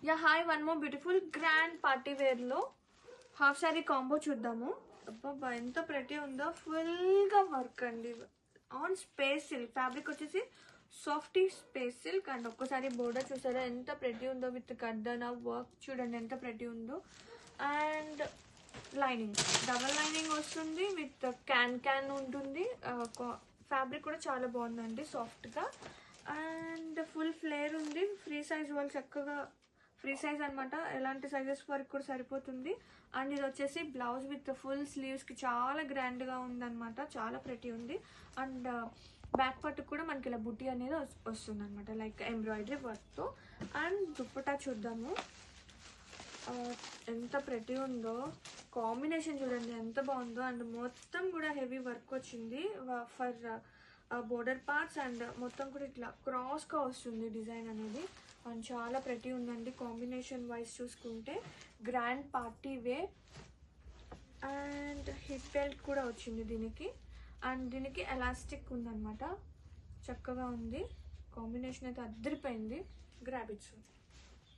Yeah hi, one more beautiful grand party wear లో half saree combo చూద్దాము. అబ్బా ఎంత ప్రెటీ ఉందో, ఫుల్ గా వర్క్ అండి ఆన్ స్పేస్ సిల్క్. ఫ్యాబ్రిక్ వచ్చేసి సాఫ్టీ స్పేస్ సిల్క్ అండ్ ఒక్కసారి బోర్డర్ చూసారా ఎంత ప్రెటీ ఉందో, విత్ కడ్డన వర్క్ చూడండి ఎంత ప్రెటీ ఉందో. అండ్ లైనింగ్ డబల్ లైనింగ్ వస్తుంది, విత్ క్యాన్ ఉంటుంది. ఫ్యాబ్రిక్ కూడా చాలా బాగుందండి, సాఫ్ట్ గా. అండ్ ఫుల్ ఫ్లేర్ ఉంది. ఫ్రీ సైజ్ వాళ్ళు చక్కగా ఫ్రీ సైజ్ అనమాట, ఎలాంటి సైజెస్ వరకు కూడా సరిపోతుంది. అండ్ ఇది వచ్చేసి బ్లౌజ్ విత్ ఫుల్ స్లీవ్స్ కి చాలా గ్రాండ్ గా ఉందన్నమాట, చాలా ప్రెటీ ఉంది. అండ్ బ్యాక్ పార్ట్ కూడా మనకి ఇలా బుట్టి అనేది వస్తుంది అనమాట, లైక్ ఎంబ్రాయిడరీ వర్క్ తో. అండ్ దుప్పటా చూద్దాము, ఎంత ప్రెటీ ఉందో. కాంబినేషన్ చూడండి ఎంత బాగుందో. అండ్ మొత్తం కూడా హెవీ వర్క్ వచ్చింది ఫర్ బోర్డర్ పార్ట్స్. అండ్ మొత్తం కూడా ఇట్లా క్రాస్ గా వస్తుంది డిజైన్ అనేది. అండ్ చాలా ప్రెటీ ఉందండి కాంబినేషన్ వైజ్ చూసుకుంటే. Grand party wear. And hip belt కూడా వచ్చింది దీనికి. అండ్ దీనికి ఎలాస్టిక్ ఉందన్నమాట, చక్కగా ఉంది. కాంబినేషన్ అయితే అద్దరిపోయింది. Grab it.